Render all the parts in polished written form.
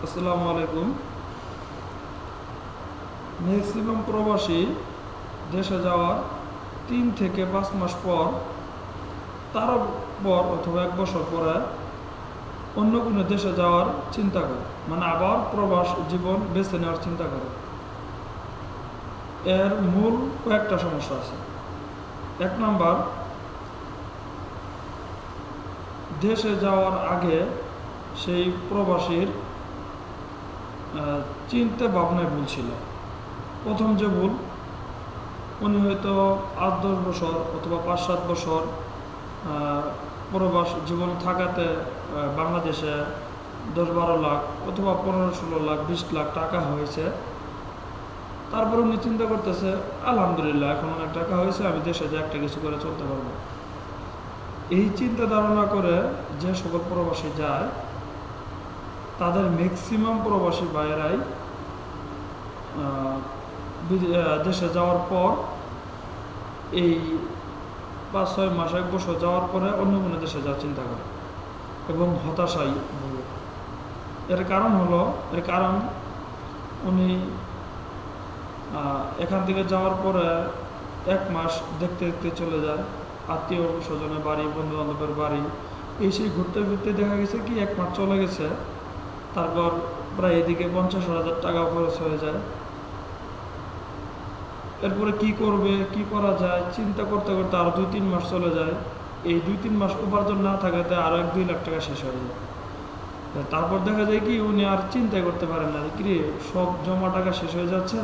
আসসালামু আলাইকুম। ম্যাক্সিমাম প্রবাসী দেশে যাওয়ার 3 থেকে 5 মাস পর, তার পর অথবা 1 বছর পরে অন্য কোনো দেশে যাওয়ার চিন্তা করে, মানে আবার প্রবাস জীবন বেছে নেওয়ার চিন্তা করে। এর মূল কয়েকটা সমস্যা আছে। 1 নাম্বার, দেশে যাওয়ার আগে সেই প্রবাসীর চিন্তা ভাবনায় ভুল ছিল। প্রথম যে ভুল, উনি হয়তো 8-10 বছর অথবা 5-7 বছর প্রবাস জীবন থাকাতে বাংলাদেশে 10-12 লাখ অথবা 15-16 লাখ 20 লাখ টাকা হয়েছে। তারপর উনি চিন্তা করতেছে, আলহামদুলিল্লাহ এখন অনেক টাকা হয়েছে, আমি দেশে যে একটা কিছু করে চলতে পারবো। এই চিন্তা ধারণা করে যে সকল প্রবাসী যায়, তাদের ম্যাক্সিমাম প্রবাসী ভাইয়েরাই দেশে যাওয়ার পর এই 5-6 মাস 1 বছর যাওয়ার পরে অন্য কোনো দেশে যাওয়ার চিন্তা করে এবং হতাশাই ভোগে। এর কারণ উনি এখান থেকে যাওয়ার পরে 1 মাস দেখতে দেখতে চলে যায় আত্মীয় স্বজনের বাড়ি, বন্ধু বান্ধবের বাড়ি, এই সেই ঘুরতে ফিরতে দেখা গেছে কি 1 মাস চলে গেছে, তারপর প্রায় এদিকে 50,000 টাকা খরচ হয়ে যায়। এরপরে কি করবে, কি করা যায় চিন্তা করতে করতে আরও 2-3 মাস চলে যায়। এই 2-3 মাস উপার্জন না থাকাতে আরও 1-2 লাখ টাকা শেষ হয়ে যায়। তারপর দেখা যায় কি উনি আর চিন্তাই করতে পারেন না, কি সব জমা টাকা শেষ হয়ে যাচ্ছে।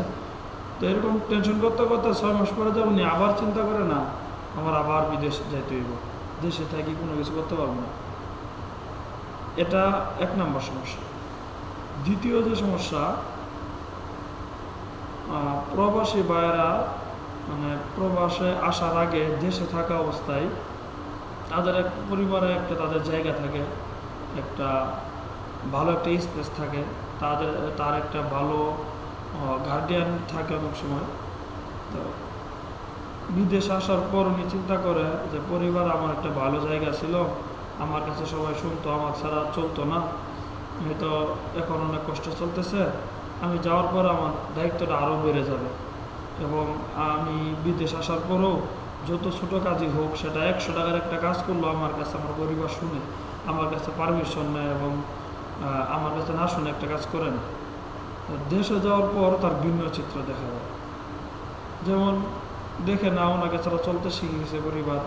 তো এরকম টেনশন করতে করতে 6 মাস পরে যায় উনি আবার চিন্তা করে, না আমার আবার বিদেশ যাইতে হইব, দেশে থাকি কোনো কিছু করতে পারবো না। এটা 1 নাম্বার সমস্যা। দ্বিতীয় যে সমস্যা, প্রবাসী ভাইয়েরা মানে প্রবাসে আসার আগে দেশে থাকা অবস্থায় তাদের এক পরিবারে একটা তাদের জায়গা থাকে, একটা ভালো একটা স্পেস থাকে, তার একটা ভালো গার্ডিয়ান থাকে অনেক সময়। তো বিদেশে আসার পর উনি চিন্তা করে যে পরিবার আমার একটা ভালো জায়গা ছিল, আমার কাছে সবাই শুনতো, আমার ছাড়া চলতো না, হয়তো এখন অনেক কষ্ট চলতেছে, আমি যাওয়ার পর আমার দায়িত্বটা আরও বেড়ে যাবে এবং আমি বিদেশ আসার পরেও যত ছোটো কাজই হোক, সেটা 100 টাকার একটা কাজ করলো আমার কাছে আমার পরিবার শুনে, আমার কাছে পারমিশন নেয় এবং আমার কাছে না শুনে একটা কাজ করে না। দেশে যাওয়ার পর তার ভিন্ন চিত্র দেখা যায়। যেমন দেখে না, ওনাকে ছাড়া চলতে শিখে গেছে পরিবার।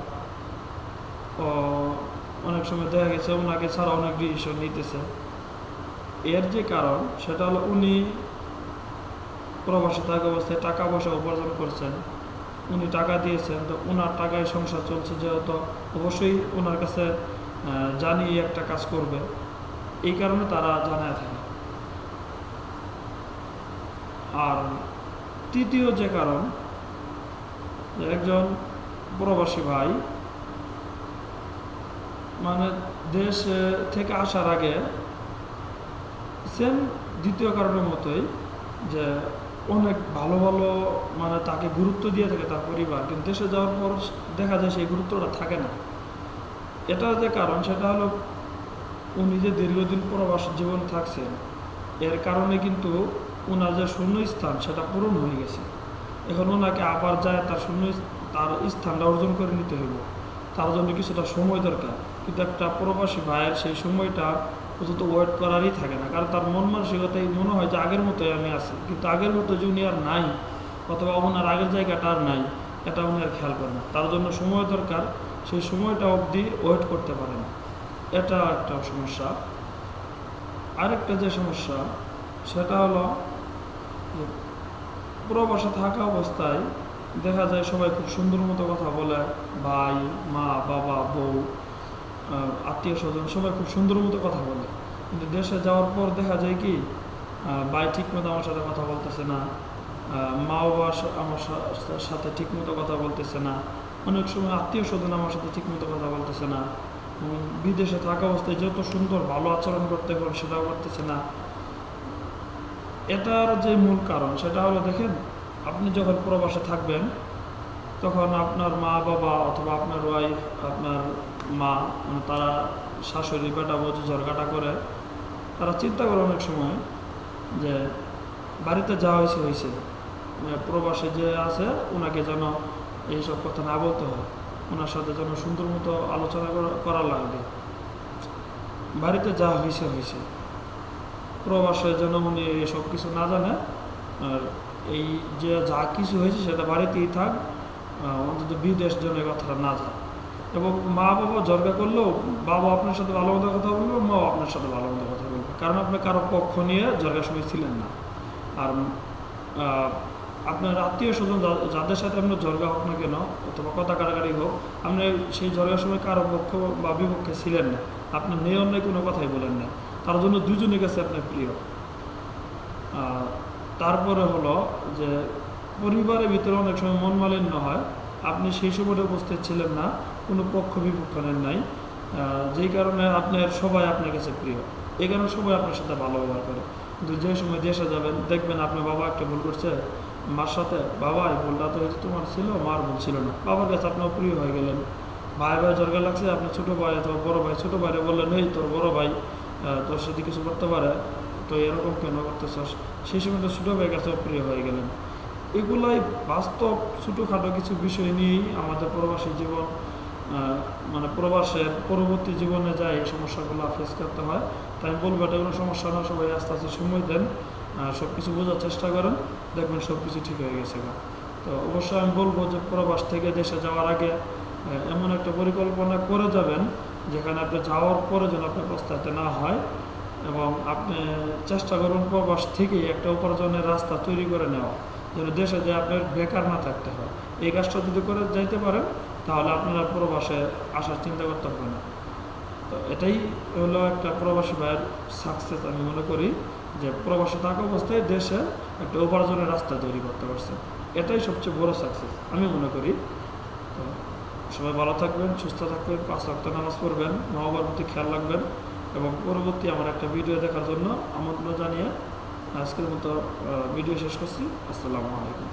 অনেক সময় দেখা গেছে ওনাকে ছাড়া অনেক ডিসিশন নিতেছে। এর যে কারণ সেটা হলো উনি প্রবাসী থাকা অবস্থায় টাকা পয়সা উপার্জন করছেন, উনি টাকা দিয়েছেন, তো ওনার টাকায় সংসার চলছে, যেহেতু অবশ্যই ওনার কাছে জানিয়ে একটা কাজ করবে, এই কারণে তারা জানায় থাকে। আর তৃতীয় যে কারণ, একজন প্রবাসী ভাই মানে দেশ থেকে আসার আগে সেম দ্বিতীয় কারণের মতোই, যে অনেক ভালো ভালো মানে তাকে গুরুত্ব দিয়ে থাকে তার পরিবার, কিন্তু দেশে যাওয়ার পর দেখা যায় সেই গুরুত্বটা থাকে না। এটা যে কারণ সেটা হলো উনি যে দীর্ঘদিন প্রবাস জীবন থাকছেন, এর কারণে কিন্তু ওনার যে শূন্যস্থান সেটা পূরণ হয়ে গেছে। এখন ওনাকে আবার যায় তার স্থানটা অর্জন করে নিতে হইব, তার জন্য কিছুটা সময় দরকার। কিন্তু একটা প্রবাসী ভাইয়ের সেই সময়টা অন্তত ওয়েট করারই থাকে না, কারণ তার মন মানসিকতাই মনে হয় যে আগের মতোই আমি আছি, কিন্তু আগের মতো যে উনি আর নাই অথবা ওনার আগের জায়গাটা আর নাই, এটা উনি আর খেয়াল করে না। তার জন্য সময় দরকার, সেই সময়টা অবধি ওয়েট করতে পারে না, এটা একটা সমস্যা। আরেকটা যে সমস্যা সেটা হলো প্রবাসে থাকা অবস্থায় দেখা যায় সবাই খুব সুন্দর মতো কথা বলে, ভাই মা বাবা বউ আত্মীয় স্বজন সবাই খুব সুন্দর মতো কথা বলে, কিন্তু দেশে যাওয়ার পর দেখা যায় কি ভাই ঠিকমতো আমার সাথে কথা বলতেছে না, মা বাবা আমার সাথে ঠিকমতো কথা বলতেছে না, অনেক সময় আত্মীয় স্বজন আমার সাথে ঠিকমতো কথা বলতেছে না, বিদেশে থাকা অবস্থায় যত সুন্দর ভালো আচরণ করতে পারেন সেটাও করতেছে না। এটার যে মূল কারণ সেটা হলো, দেখেন আপনি যখন প্রবাসে থাকবেন তখন আপনার মা বাবা অথবা আপনার ওয়াইফ, আপনার মা, মানে তারা শাশুড়ি বেটা বউ ঝগড়াটা করে তারা চিন্তা করে অনেক সময় যে বাড়িতে যা হয়েছে হয়েছে, প্রবাসে যে আছে ওনাকে যেন এইসব কথা না বলতে হয়, ওনার সাথে যেন সুন্দর মতো আলোচনা করা লাগবে। বাড়িতে যা হয়েছে হয়েছে, প্রবাসে যেন উনি সব কিছু না জানে, আর এই যে যা কিছু হয়েছে সেটা বাড়িতেই থাক, অন্তত বিদেশ যেন এই কথাটা না যায়। এবং মা বাবা জর্গা করলেও বাবা আপনার সাথে ভালো মতো কথা বলবে, মাও আপনার সাথে ভালো মতো কথা বলবে, কারণ আপনি কারো পক্ষ নিয়ে জর্গার সময় ছিলেন না। আর আপনার আত্মীয় স্বজন যাদের সাথে আপনার জর্গা হোক না কেন অথবা কথা কাটাকাটি হোক, আপনি সেই জর্গার সময় কারো পক্ষ বা বিপক্ষে ছিলেন না, আপনার নেই অন্যায় কোনো কথাই বলেন না, তার জন্য দুজনের কাছে আপনার প্রিয়। তারপরে হলো যে পরিবারের ভিতরে অনেক সময় মন মালিন্য হয়, আপনি সেই সময়টা উপস্থিত ছিলেন না, কোনো পক্ষ বিপক্ষ নেন নাই, যেই কারণে আপনার সবাই আপনার কাছে প্রিয়, এই কারণে সবাই আপনার সাথে ভালো ব্যবহার করে। কিন্তু যে সময় দেশে যাবেন দেখবেন আপনার বাবা একটা ভুল করছে মার সাথে, বাবা এই ভুলটা তো হয়তো তোমার ছিল, মার ভুল ছিল না, বাবার কাছে আপনার প্রিয় হয়ে গেলেন। ভাই ভাই জর্গা লাগছে, আপনি ছোটো ভাই অথবা বড়ো ভাই, ছোটো ভাইরে বললেন এই তোর বড়ো ভাই তোর সাথে কিছু করতে পারে, তো এরকম কেন করতেছস, সেই সময় তো ছোটো ভাইয়ের কাছেও প্রিয় হয়ে গেলেন। এগুলাই বাস্তব ছোটোখাটো কিছু বিষয় নিয়েই আমাদের প্রবাসী জীবন, মানে প্রবাসের পরবর্তী জীবনে যায় এই সমস্যাগুলো ফেস করতে হয়। তাই আমি বলবো এটা কোনো সমস্যা না, সবাই আস্তে আস্তে সময় দেন, সব কিছু বোঝার চেষ্টা করেন, দেখবেন সব কিছু ঠিক হয়ে গেছে। তো অবশ্যই আমি বলবো যে প্রবাস থেকে দেশে যাওয়ার আগে এমন একটা পরিকল্পনা করে যাবেন যেখানে আপনি যাওয়ার পরে যেন আপনার পস্তাতে না হয়, এবং আপনি চেষ্টা করুন প্রবাস থেকেই একটা উপার্জনের রাস্তা তৈরি করে নেওয়া, যেন দেশে যে আপনার বেকার না থাকতে হয়। এই কাজটা যদি করে যাইতে পারেন তাহলে আপনারা প্রবাসে আসার চিন্তা করতে হবে না। তো এটাই হলো একটা প্রবাসী ভাইয়ের সাকসেস। আমি মনে করি যে প্রবাসে থাকা অবস্থায় দেশে একটা উপার্জনের রাস্তা তৈরি করতে পারছে, এটাই সবচেয়ে বড় সাকসেস আমি মনে করি। তো সবাই ভালো থাকবেন, সুস্থ থাকবেন, 5 ওয়াক্ত নামাজ পড়বেন, মা বাবার প্রতি খেয়াল রাখবেন, এবং পরবর্তী আমার একটা ভিডিও দেখার জন্য আমন্ত্রণ জানিয়ে আজকের মতো ভিডিও শেষ করছি। আসসালামু আলাইকুম।